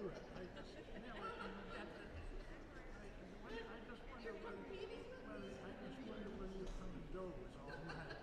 it. I just wonder when you come to Dover. It's all right.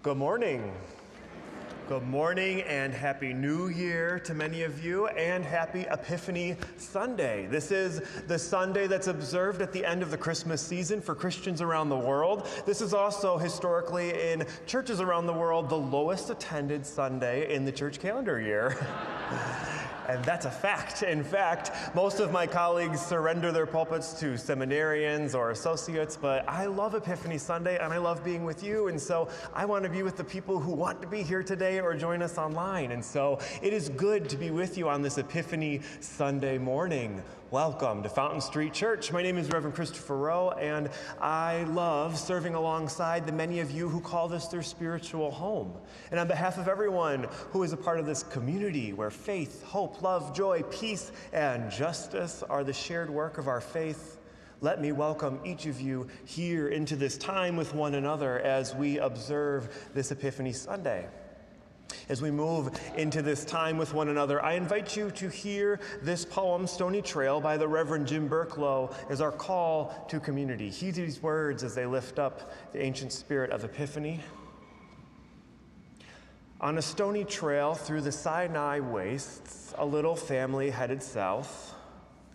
Good morning. Good morning and Happy New Year to many of you, and Happy Epiphany Sunday. This is the Sunday that's observed at the end of the Christmas season for Christians around the world. This is also historically in churches around the world the lowest attended Sunday in the church calendar year. And that's a fact. In fact, most of my colleagues surrender their pulpits to seminarians or associates, but I love Epiphany Sunday and I love being with you. And so I want to be with the people who want to be here today or join us online. And so it is good to be with you on this Epiphany Sunday morning. Welcome to Fountain Street Church. My name is Reverend Christopher Rowe, and I love serving alongside the many of you who call this their spiritual home. And on behalf of everyone who is a part of this community where faith, hope, love, joy, peace, and justice are the shared work of our faith, let me welcome each of you here into this time with one another as we observe this Epiphany Sunday. As we move into this time with one another, I invite you to hear this poem, Stony Trail, by the Reverend Jim Burklow, as our call to community. Heed these words as they lift up the ancient spirit of Epiphany. On a stony trail through the Sinai wastes, a little family headed south.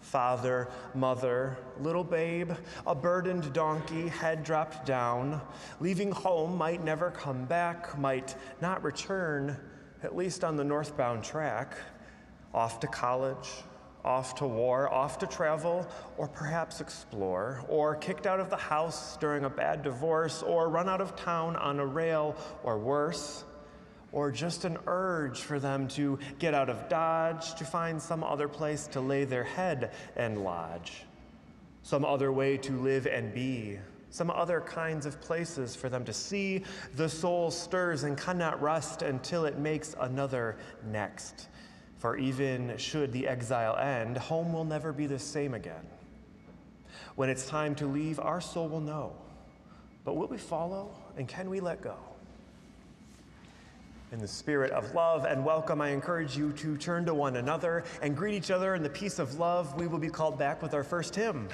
Father, mother, little babe, a burdened donkey, head dropped down, leaving home, might never come back, might not return, at least on the northbound track, off to college, off to war, off to travel, or perhaps explore, or kicked out of the house during a bad divorce, or run out of town on a rail, or worse, or just an urge for them to get out of Dodge, to find some other place to lay their head and lodge, some other way to live and be, some other kinds of places for them to see. The soul stirs and cannot rest until it makes another next. For even should the exile end, home will never be the same again. When it's time to leave, our soul will know. But will we follow, and can we let go? In the spirit of love and welcome, I encourage you to turn to one another and greet each other in the peace of love. We will be called back with our first hymn.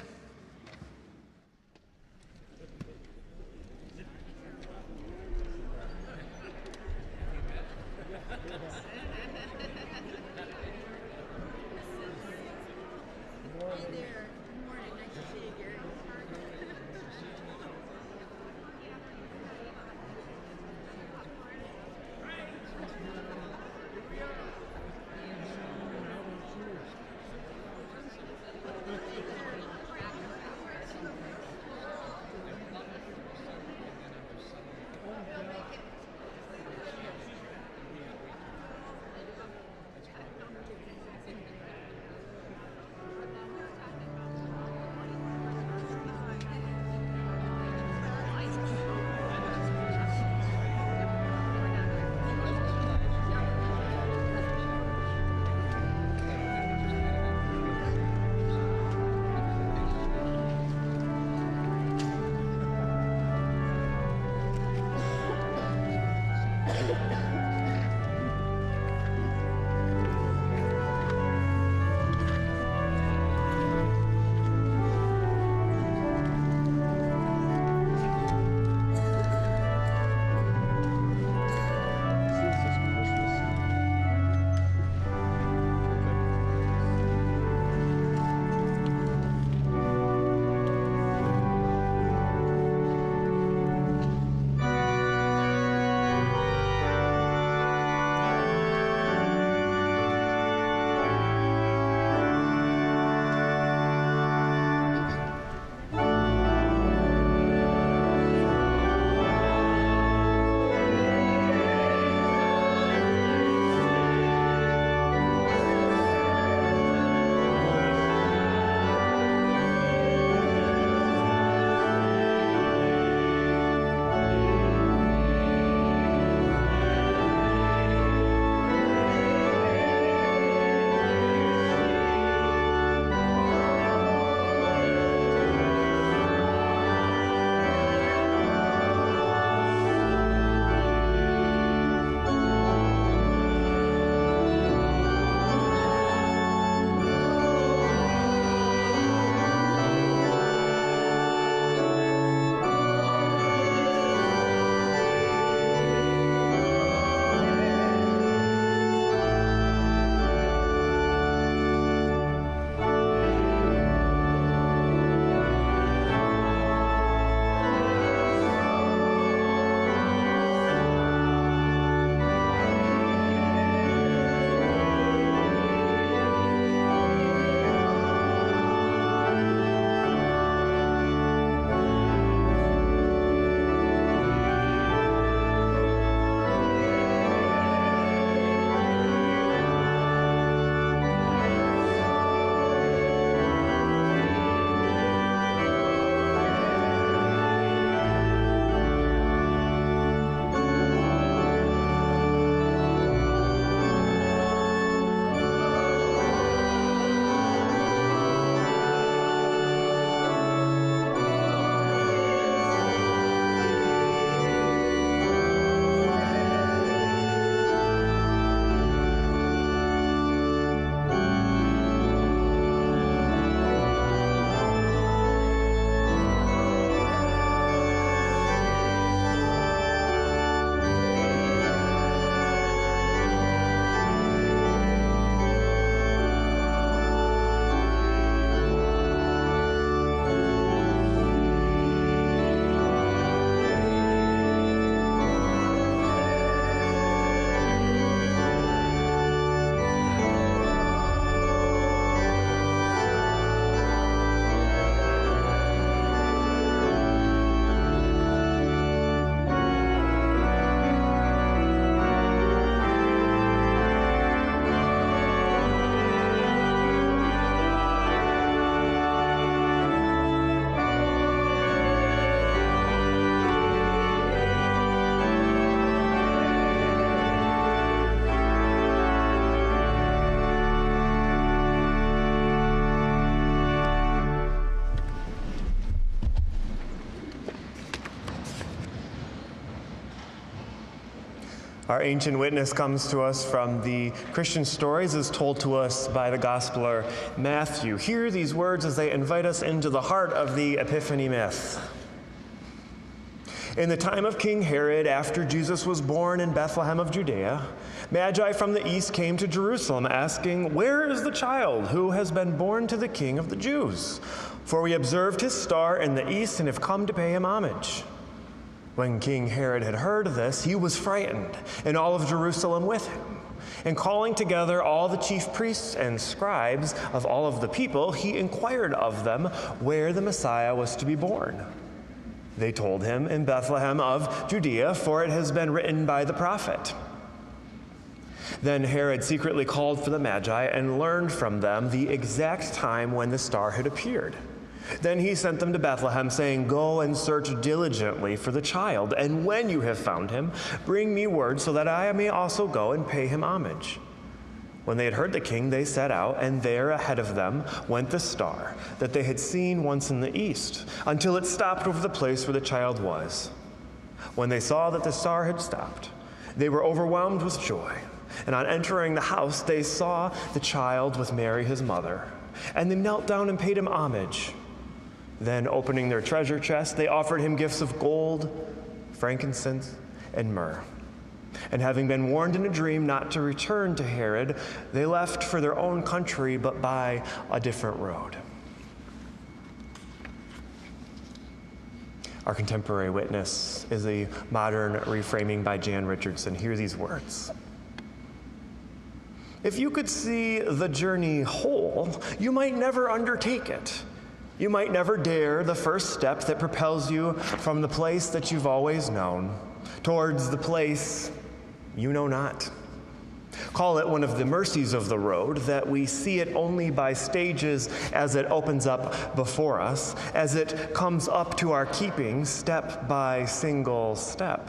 Our ancient witness comes to us from the Christian stories as told to us by the Gospeler Matthew. Hear these words as they invite us into the heart of the Epiphany myth. In the time of King Herod, after Jesus was born in Bethlehem of Judea, Magi from the east came to Jerusalem asking, "Where is the child who has been born to the King of the Jews? For we observed his star in the east and have come to pay him homage." When King Herod had heard of this, he was frightened, and all of Jerusalem with him. And calling together all the chief priests and scribes of all of the people, he inquired of them where the Messiah was to be born. They told him, "In Bethlehem of Judea, for it has been written by the prophet." Then Herod secretly called for the Magi and learned from them the exact time when the star had appeared. Then he sent them to Bethlehem, saying, "Go and search diligently for the child, and when you have found him, bring me word so that I may also go and pay him homage." When they had heard the king, they set out, and there ahead of them went the star that they had seen once in the east, until it stopped over the place where the child was. When they saw that the star had stopped, they were overwhelmed with joy. And on entering the house, they saw the child with Mary, his mother, and they knelt down and paid him homage. Then, opening their treasure chest, they offered him gifts of gold, frankincense, and myrrh. And having been warned in a dream not to return to Herod, they left for their own country, but by a different road. Our contemporary witness is a modern reframing by Jan Richardson. Hear these words. If you could see the journey whole, you might never undertake it. You might never dare the first step that propels you from the place that you've always known towards the place you know not. Call it one of the mercies of the road, that we see it only by stages as it opens up before us, as it comes up to our keeping, step by single step.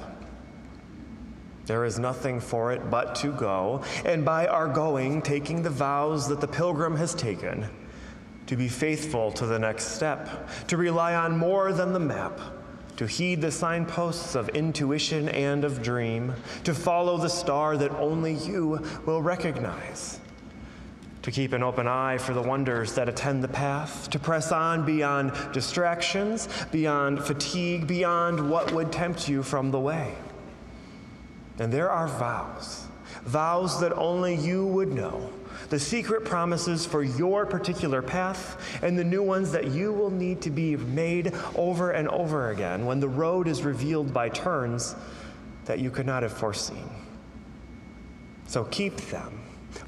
There is nothing for it but to go, and by our going, taking the vows that the pilgrim has taken, to be faithful to the next step, to rely on more than the map, to heed the signposts of intuition and of dream, to follow the star that only you will recognize, to keep an open eye for the wonders that attend the path, to press on beyond distractions, beyond fatigue, beyond what would tempt you from the way. And there are vows that only you would know, the secret promises for your particular path, and the new ones that you will need to be made over and over again when the road is revealed by turns that you could not have foreseen. So keep them,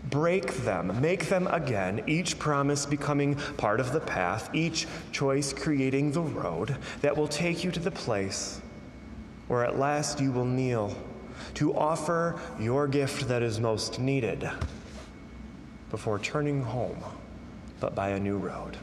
break them, make them again, each promise becoming part of the path, each choice creating the road that will take you to the place where at last you will kneel to offer your gift that is most needed before turning home, but by a new road.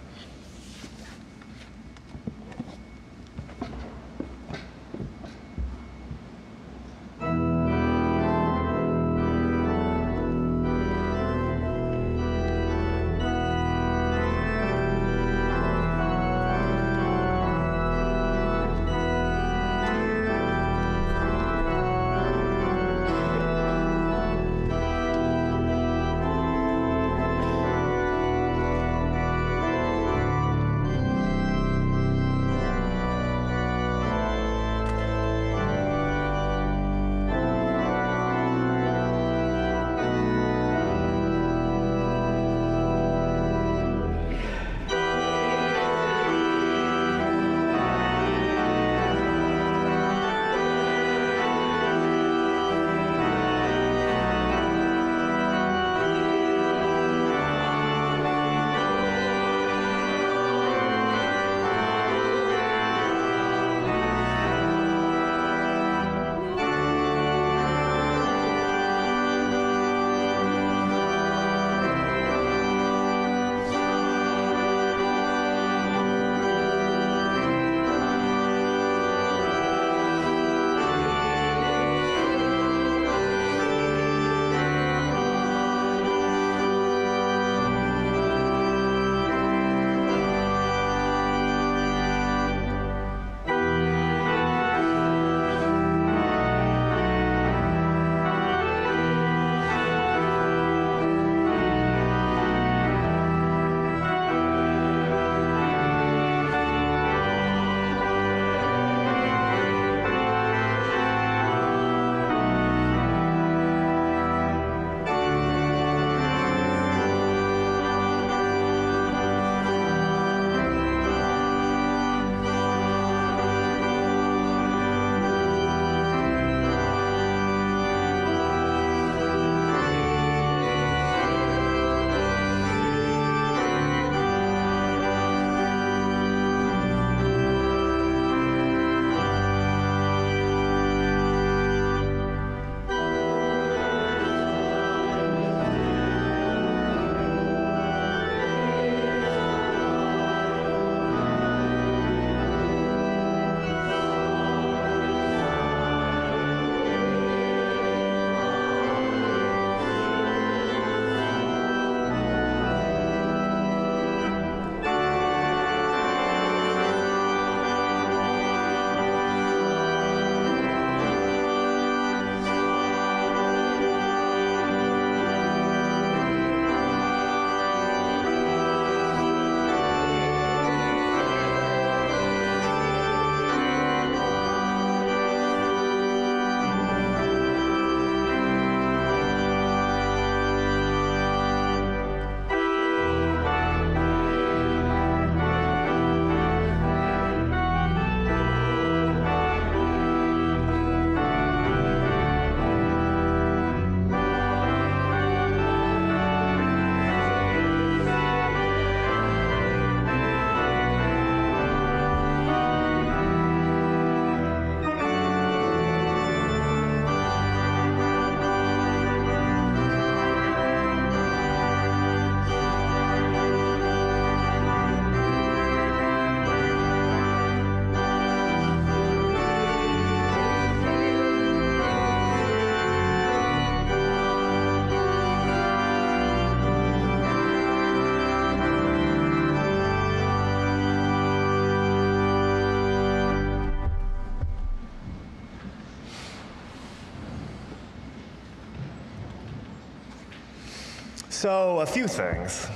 So, a few things.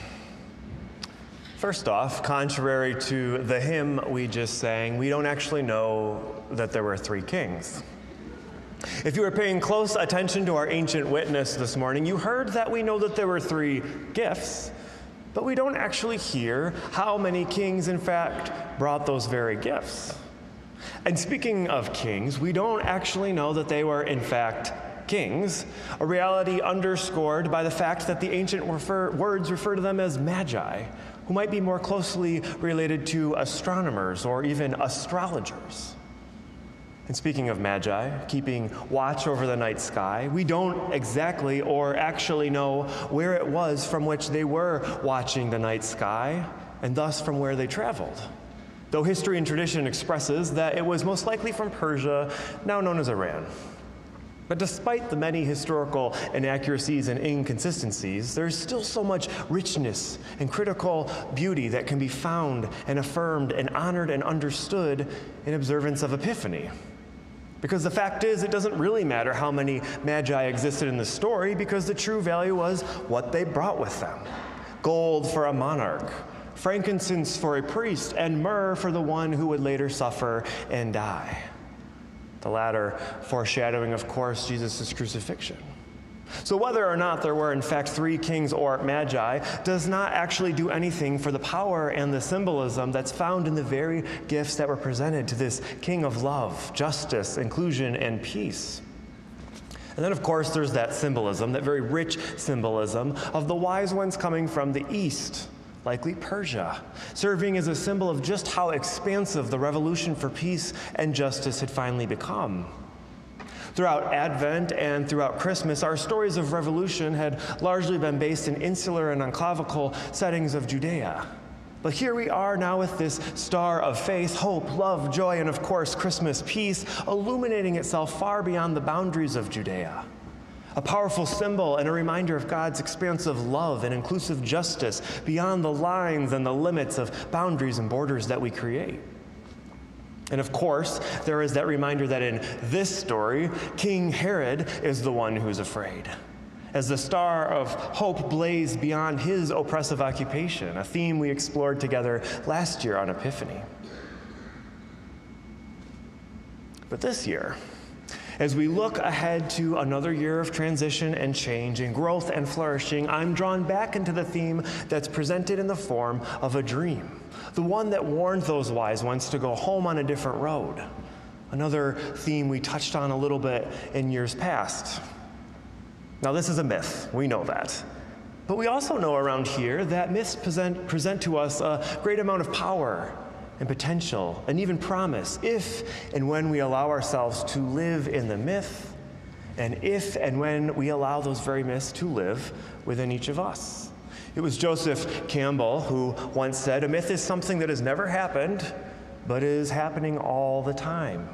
First off, contrary to the hymn we just sang, we don't actually know that there were three kings. If you were paying close attention to our ancient witness this morning, you heard that we know that there were three gifts, but we don't actually hear how many kings, in fact, brought those very gifts. And speaking of kings, we don't actually know that they were, in fact, kings, a reality underscored by the fact that the ancient words refer to them as magi, who might be more closely related to astronomers or even astrologers. And speaking of magi, keeping watch over the night sky, we don't exactly or actually know where it was from which they were watching the night sky, and thus from where they traveled. Though history and tradition expresses that it was most likely from Persia, now known as Iran. But despite the many historical inaccuracies and inconsistencies, there's still so much richness and critical beauty that can be found and affirmed and honored and understood in observance of Epiphany. Because the fact is, it doesn't really matter how many magi existed in the story, because the true value was what they brought with them. Gold for a monarch, frankincense for a priest, and myrrh for the one who would later suffer and die. The latter foreshadowing, of course, Jesus' crucifixion. So whether or not there were in fact three kings or magi does not actually do anything for the power and the symbolism that's found in the very gifts that were presented to this king of love, justice, inclusion, and peace. And then, of course, there's that symbolism, that very rich symbolism of the wise ones coming from the east, likely Persia, serving as a symbol of just how expansive the revolution for peace and justice had finally become. Throughout Advent and throughout Christmas, our stories of revolution had largely been based in insular and enclavical settings of Judea. But here we are now with this star of faith, hope, love, joy, and of course, Christmas peace, illuminating itself far beyond the boundaries of Judea. A powerful symbol and a reminder of God's expansive love and inclusive justice beyond the lines and the limits of boundaries and borders that we create. And of course, there is that reminder that in this story, King Herod is the one who's afraid, as the star of hope blazed beyond his oppressive occupation, a theme we explored together last year on Epiphany. But this year, as we look ahead to another year of transition and change and growth and flourishing, I'm drawn back into the theme that's presented in the form of a dream, the one that warned those wise ones to go home on a different road. Another theme we touched on a little bit in years past. Now, this is a myth, we know that. But we also know around here that myths present to us a great amount of power and potential, and even promise, if and when we allow ourselves to live in the myth, and if and when we allow those very myths to live within each of us. It was Joseph Campbell who once said, "A myth is something that has never happened, but is happening all the time."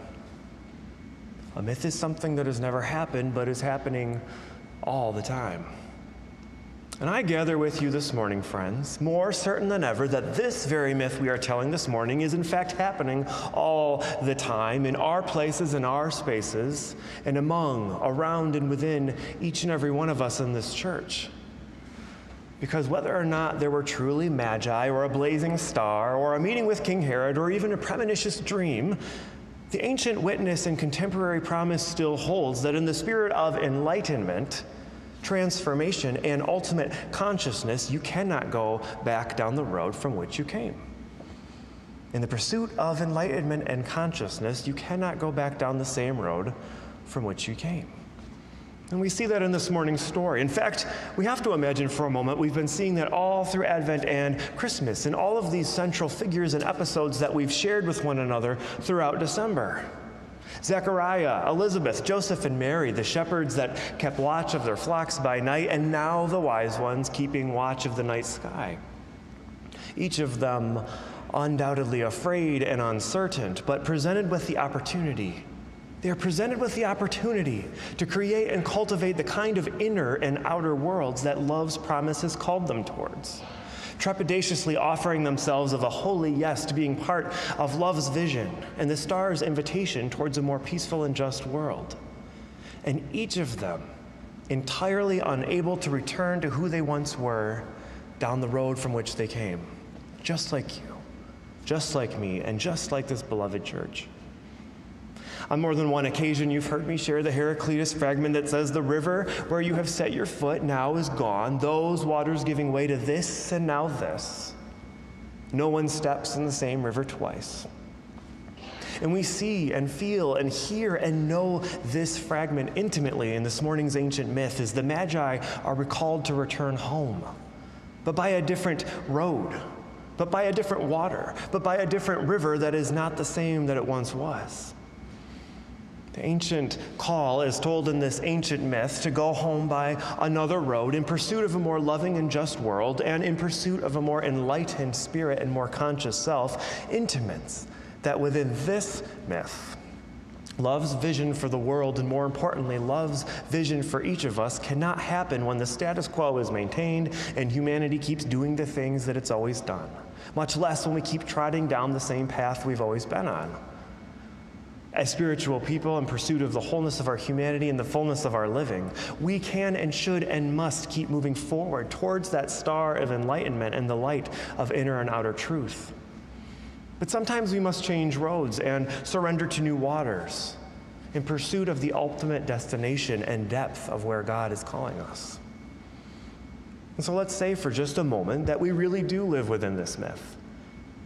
A myth is something that has never happened, but is happening all the time. And I gather with you this morning, friends, more certain than ever that this very myth we are telling this morning is in fact happening all the time in our places, in our spaces, and among, around, and within each and every one of us in this church. Because whether or not there were truly magi or a blazing star or a meeting with King Herod or even a premonitious dream, the ancient witness and contemporary promise still holds that in the spirit of enlightenment, transformation, and ultimate consciousness, you cannot go back down the road from which you came. In the pursuit of enlightenment and consciousness, you cannot go back down the same road from which you came. And we see that in this morning's story. In fact, we have to imagine for a moment we've been seeing that all through Advent and Christmas, in all of these central figures and episodes that we've shared with one another throughout December. Zechariah, Elizabeth, Joseph, and Mary, the shepherds that kept watch of their flocks by night, and now the wise ones keeping watch of the night sky. Each of them undoubtedly afraid and uncertain, but presented with the opportunity. They are presented with the opportunity to create and cultivate the kind of inner and outer worlds that love's promise has called them towards, trepidatiously offering themselves of a holy yes to being part of love's vision and the star's invitation towards a more peaceful and just world. And each of them entirely unable to return to who they once were down the road from which they came, just like you, just like me, and just like this beloved church. On more than one occasion, you've heard me share the Heraclitus fragment that says, "The river where you have set your foot now is gone, those waters giving way to this and now this. No one steps in the same river twice." And we see and feel and hear and know this fragment intimately in this morning's ancient myth as the Magi are recalled to return home, but by a different road, but by a different water, but by a different river that is not the same that it once was. The ancient call is told in this ancient myth to go home by another road in pursuit of a more loving and just world, and in pursuit of a more enlightened spirit and more conscious self, intimates that within this myth, love's vision for the world, and more importantly, love's vision for each of us, cannot happen when the status quo is maintained and humanity keeps doing the things that it's always done, much less when we keep trotting down the same path we've always been on. As spiritual people in pursuit of the wholeness of our humanity and the fullness of our living, we can and should and must keep moving forward towards that star of enlightenment and the light of inner and outer truth. But sometimes we must change roads and surrender to new waters in pursuit of the ultimate destination and depth of where God is calling us. And so let's say for just a moment that we really do live within this myth,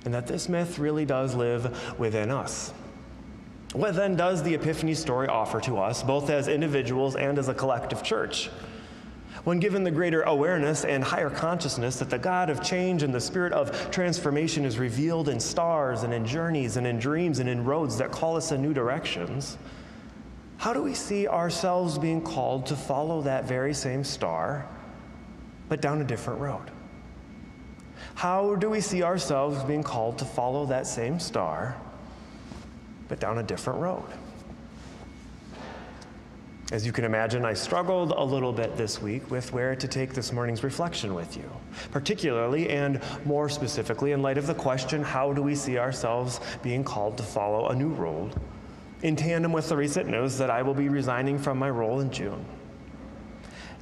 and that this myth really does live within us. What then does the Epiphany story offer to us, both as individuals and as a collective church? When given the greater awareness and higher consciousness that the God of change and the spirit of transformation is revealed in stars and in journeys and in dreams and in roads that call us in new directions, how do we see ourselves being called to follow that very same star, but down a different road? How do we see ourselves being called to follow that same star, but down a different road? As you can imagine, I struggled a little bit this week with where to take this morning's reflection with you, particularly and more specifically in light of the question, how do we see ourselves being called to follow a new road, in tandem with the recent news that I will be resigning from my role in June.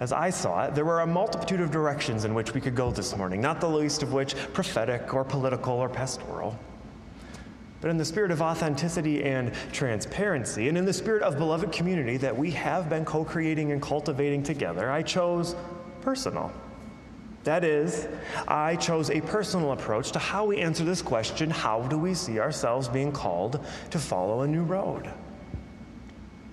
As I saw it, there were a multitude of directions in which we could go this morning, not the least of which prophetic or political or pastoral. But in the spirit of authenticity and transparency, and in the spirit of beloved community that we have been co-creating and cultivating together, I chose personal. That is, I chose a personal approach to how we answer this question, how do we see ourselves being called to follow a new road?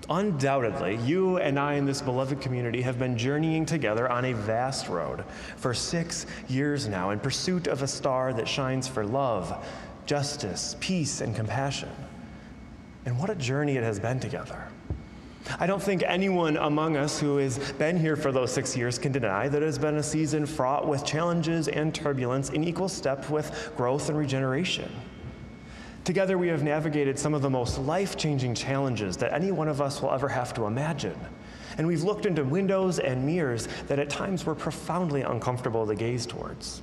Undoubtedly, you and I in this beloved community have been journeying together on a vast road for 6 years now in pursuit of a star that shines for love, justice, peace, and compassion. And what a journey it has been together. I don't think anyone among us who has been here for those 6 years can deny that it has been a season fraught with challenges and turbulence in equal step with growth and regeneration. Together we have navigated some of the most life-changing challenges that any one of us will ever have to imagine. And we've looked into windows and mirrors that at times were profoundly uncomfortable to gaze towards.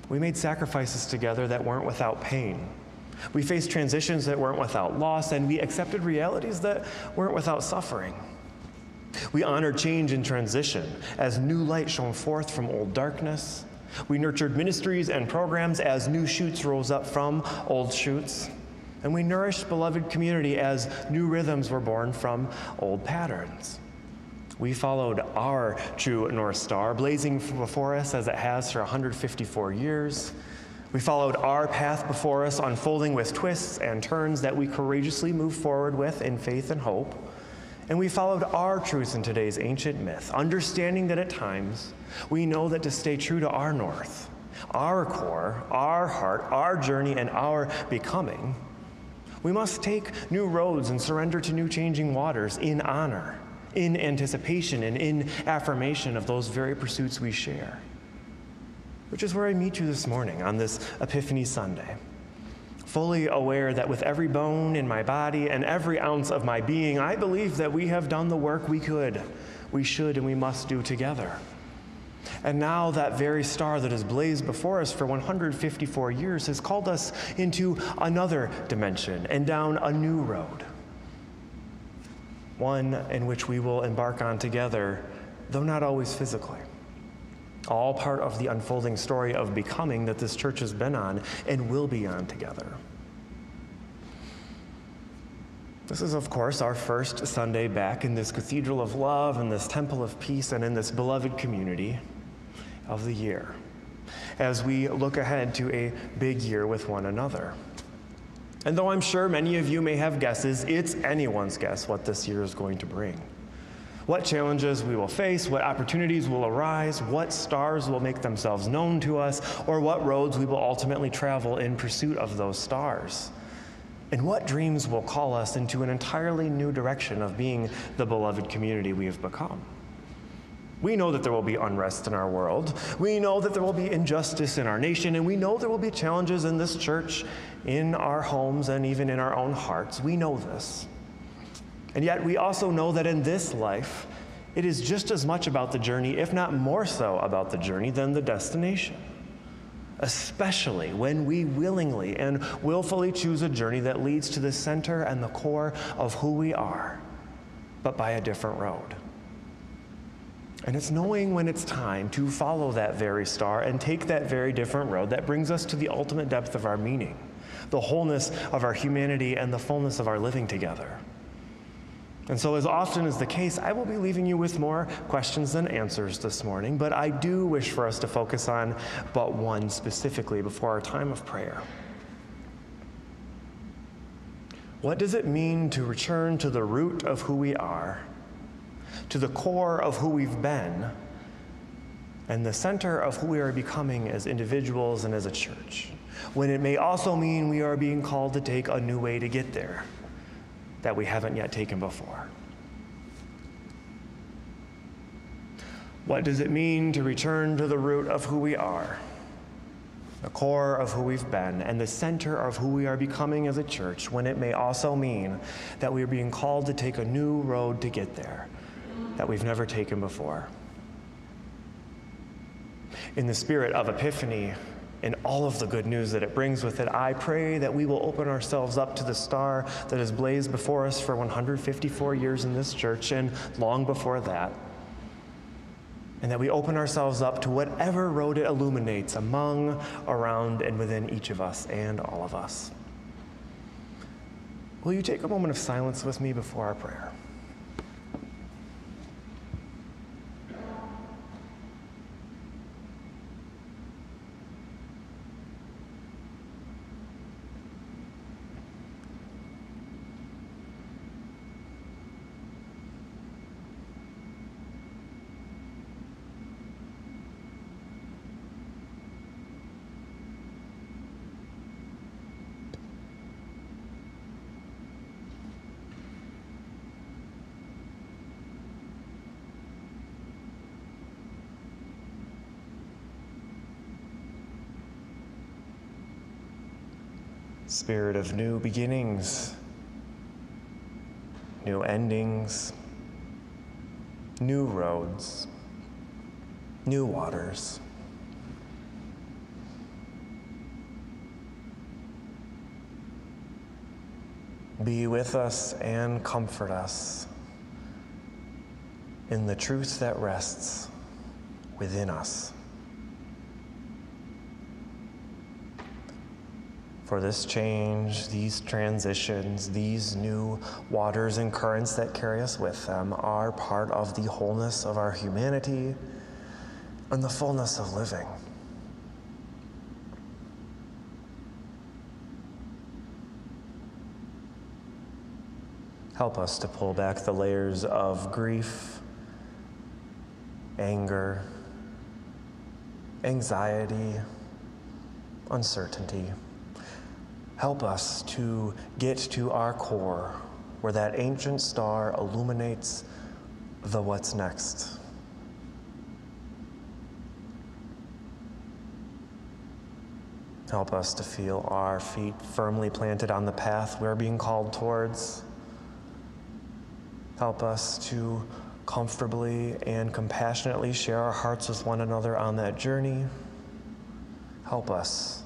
We made sacrifices together that weren't without pain. We faced transitions that weren't without loss, and we accepted realities that weren't without suffering. We honored change and transition as new light shone forth from old darkness. We nurtured ministries and programs as new shoots rose up from old shoots. And we nourished beloved community as new rhythms were born from old patterns. We followed our true North Star, blazing before us as it has for 154 years. We followed our path before us, unfolding with twists and turns that we courageously move forward with in faith and hope. And we followed our truth in today's ancient myth, understanding that at times we know that to stay true to our north, our core, our heart, our journey, and our becoming, we must take new roads and surrender to new changing waters in honor, in anticipation, and in affirmation of those very pursuits we share. Which is where I meet you this morning on this Epiphany Sunday, fully aware that with every bone in my body and every ounce of my being, I believe that we have done the work we could, we should, and we must do together. And now that very star that has blazed before us for 154 years has called us into another dimension and down a new road. one in which we will embark on together, though not always physically. All part of the unfolding story of becoming that this church has been on and will be on together. This is, of course, our first Sunday back in this cathedral of love, in this temple of peace, and in this beloved community of the year, as we look ahead to a big year with one another. And though I'm sure many of you may have guesses, it's anyone's guess what this year is going to bring. What challenges we will face, what opportunities will arise, what stars will make themselves known to us, or what roads we will ultimately travel in pursuit of those stars. And what dreams will call us into an entirely new direction of being the beloved community we have become. We know that there will be unrest in our world. We know that there will be injustice in our nation, and we know there will be challenges in this church, in our homes, and even in our own hearts. We know this. And yet we also know that in this life, it is just as much about the journey, if not more so about the journey, than the destination. Especially when we willingly and willfully choose a journey that leads to the center and the core of who we are, but by a different road. And it's knowing when it's time to follow that very star and take that very different road that brings us to the ultimate depth of our meaning, the wholeness of our humanity, and the fullness of our living together. And so, as often is the case, I will be leaving you with more questions than answers this morning, but I do wish for us to focus on but one specifically before our time of prayer. What does it mean to return to the root of who we are, to the core of who we've been, and the center of who we are becoming as individuals and as a church, when it may also mean we are being called to take a new way to get there that we haven't yet taken before? What does it mean to return to the root of who we are, the core of who we've been, and the center of who we are becoming as a church, when it may also mean that we are being called to take a new road to get there that we've never taken before? In the spirit of Epiphany, and all of the good news that it brings with it, I pray that we will open ourselves up to the star that has blazed before us for 154 years in this church and long before that. And that we open ourselves up to whatever road it illuminates among, around, and within each of us and all of us. Will you take a moment of silence with me before our prayer? Spirit of new beginnings, new endings, new roads, new waters. Be with us and comfort us in the truth that rests within us. For this change, these transitions, these new waters and currents that carry us with them are part of the wholeness of our humanity and the fullness of living. Help us to pull back the layers of grief, anger, anxiety, uncertainty. Help us to get to our core, where that ancient star illuminates the what's next. Help us to feel our feet firmly planted on the path we're being called towards. Help us to comfortably and compassionately share our hearts with one another on that journey. Help us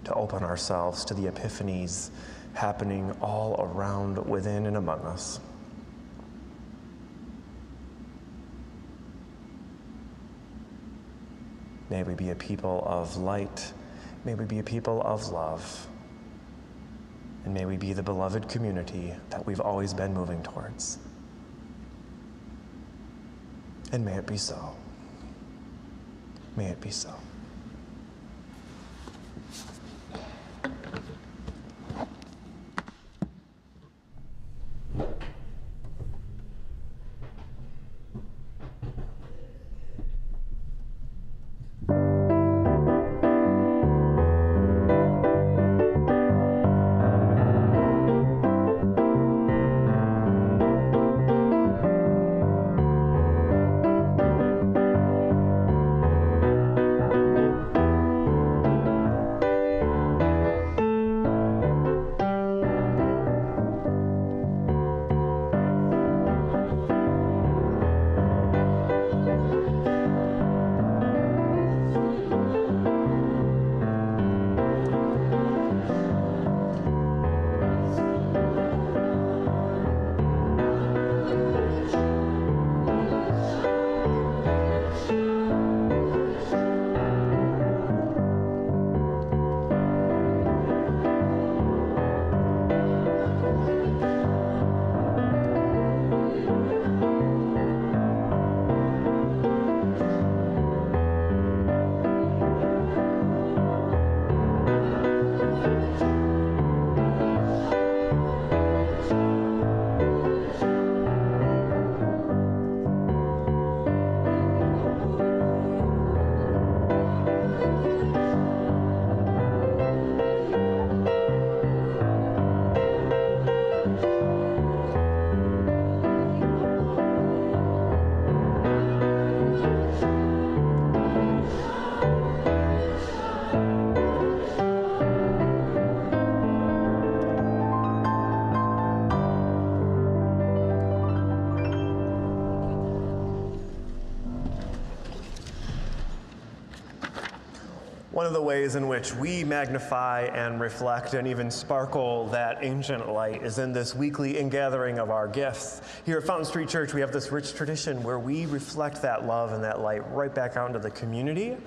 to open ourselves to the epiphanies happening all around, within, and among us. May we be a people of light. May we be a people of love. And may we be the beloved community that we've always been moving towards. And may it be so. May it be so. One of the ways in which we magnify and reflect and even sparkle that ancient light is in this weekly ingathering of our gifts. Here at Fountain Street Church, we have this rich tradition where we reflect that love and that light right back out into the community.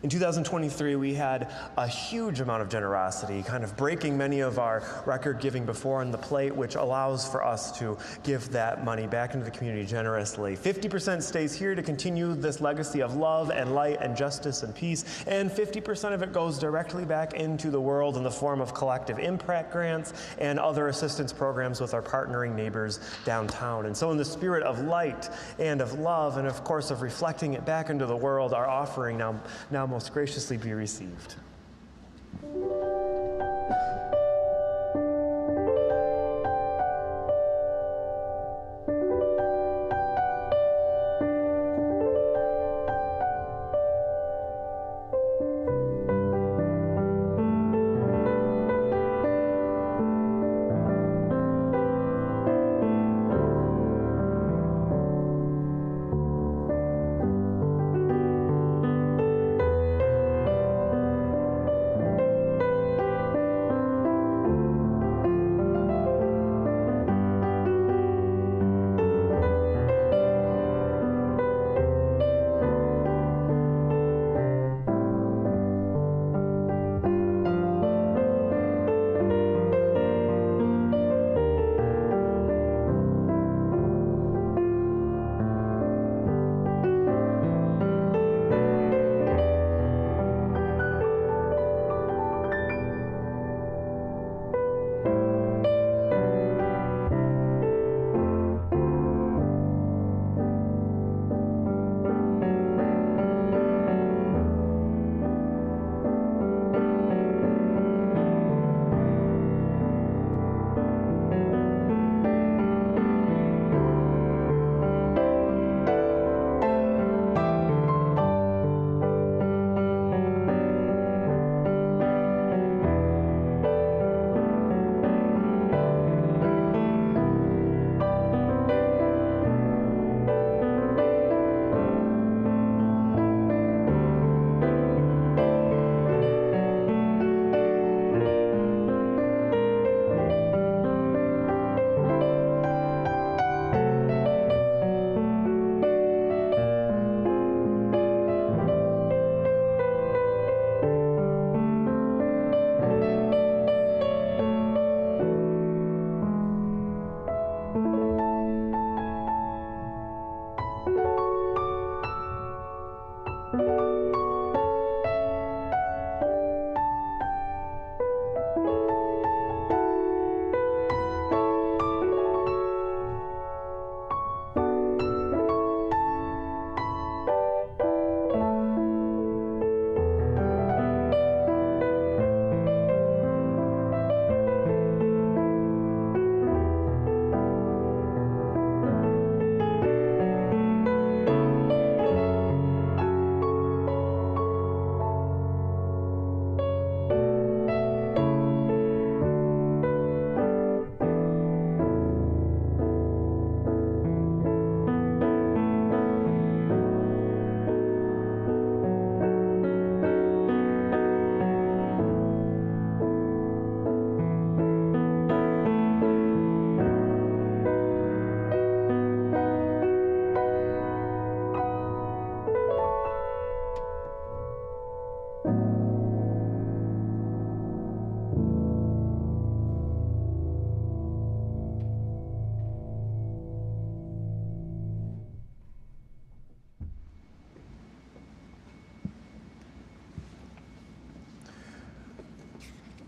In 2023, we had a huge amount of generosity, kind of breaking many of our record giving before on the plate, which allows for us to give that money back into the community generously. 50% stays here to continue this legacy of love and light and justice and peace, and 50% of it goes directly back into the world in the form of collective impact grants and other assistance programs with our partnering neighbors downtown. And so in the spirit of light and of love and of course of reflecting it back into the world, our offering now most graciously be received.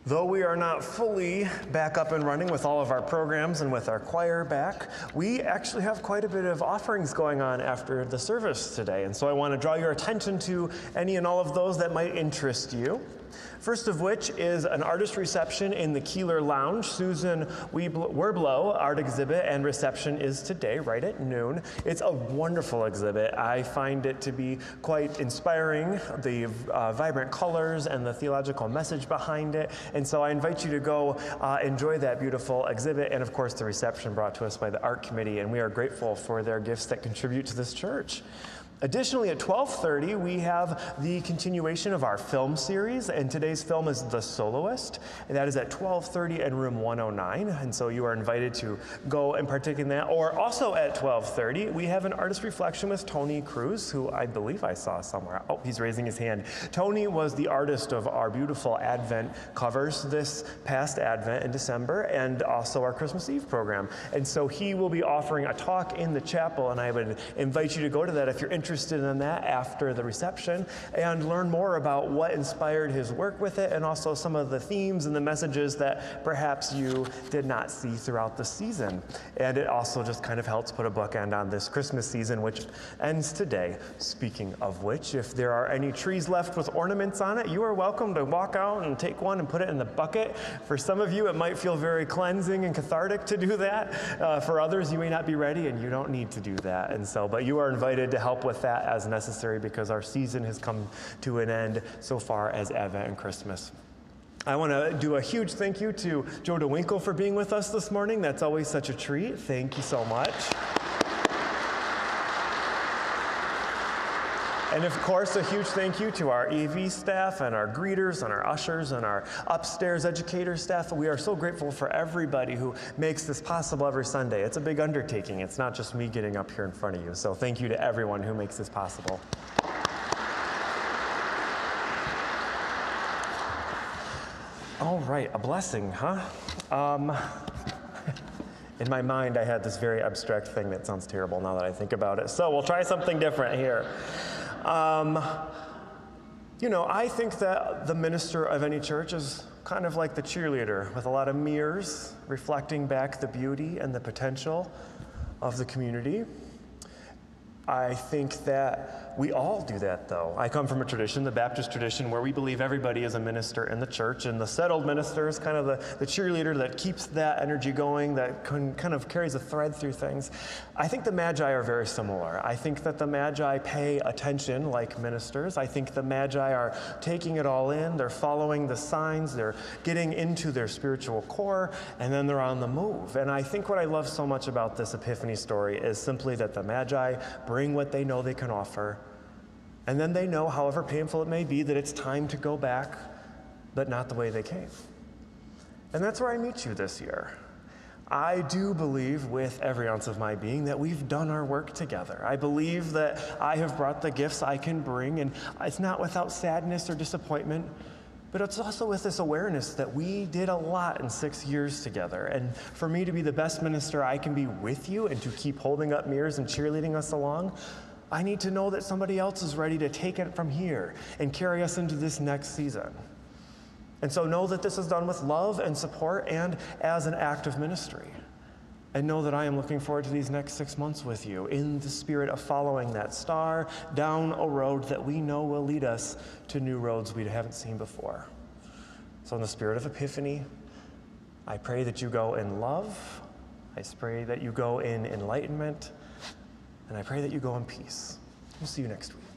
Though we are not fully back up and running with all of our programs and with our choir back, we actually have quite a bit of offerings going on after the service today. And so I want to draw your attention to any and all of those that might interest you. First of which is an artist reception in the Keeler Lounge. Susan Werblow art exhibit and reception is today, right at noon. It's a wonderful exhibit. I find it to be quite inspiring, the vibrant colors and the theological message behind it. And so I invite you to go enjoy that beautiful exhibit and, of course, the reception brought to us by the art committee. And we are grateful for their gifts that contribute to this church. Additionally, at 12:30, we have the continuation of our film series, and today's film is The Soloist, and that is at 12:30 in room 109, and so you are invited to go and partake in that. Or also at 12:30, we have an artist reflection with Tony Cruz, who I believe I saw somewhere. Oh, he's raising his hand. Tony was the artist of our beautiful Advent covers this past Advent in December, and also our Christmas Eve program. And so he will be offering a talk in the chapel, and I would invite you to go to that if you're interested in that after the reception and learn more about what inspired his work with it and also some of the themes and the messages that perhaps you did not see throughout the season. And it also just kind of helps put a bookend on this Christmas season, which ends today. Speaking of which, if there are any trees left with ornaments on it, you are welcome to walk out and take one and put it in the bucket. For some of you, it might feel very cleansing and cathartic to do that. For others, you may not be ready and you don't need to do that. And so, but you are invited to help with that as necessary because our season has come to an end so far as Advent and Christmas. I want to do a huge thank you to Joe DeWinkle for being with us this morning. That's always such a treat. Thank you so much. And of course, a huge thank you to our AV staff and our greeters and our ushers and our upstairs educator staff. We are so grateful for everybody who makes this possible every Sunday. It's a big undertaking. It's not just me getting up here in front of you. So thank you to everyone who makes this possible. All right, a blessing, huh? In my mind, I had this very abstract thing that sounds terrible now that I think about it. So we'll try something different here. I think that the minister of any church is kind of like the cheerleader with a lot of mirrors reflecting back the beauty and the potential of the community. I think that we all do that, though. I come from a tradition, the Baptist tradition, where we believe everybody is a minister in the church, and the settled minister is kind of the cheerleader that keeps that energy going, that kind of carries a thread through things. I think the Magi are very similar. I think that the Magi pay attention like ministers. I think the Magi are taking it all in. They're following the signs. They're getting into their spiritual core, and then they're on the move. And I think what I love so much about this Epiphany story is simply that the Magi bring what they know they can offer, and then they know, however painful it may be, that it's time to go back, but not the way they came. And that's where I meet you this year. I do believe with every ounce of my being that we've done our work together. I believe that I have brought the gifts I can bring, and it's not without sadness or disappointment, but it's also with this awareness that we did a lot in 6 years together. And for me to be the best minister I can be with you and to keep holding up mirrors and cheerleading us along, I need to know that somebody else is ready to take it from here and carry us into this next season. And so know that this is done with love and support and as an act of ministry. And know that I am looking forward to these next 6 months with you in the spirit of following that star down a road that we know will lead us to new roads we haven't seen before. So in the spirit of Epiphany, I pray that you go in love. I pray that you go in enlightenment. And I pray that you go in peace. We'll see you next week.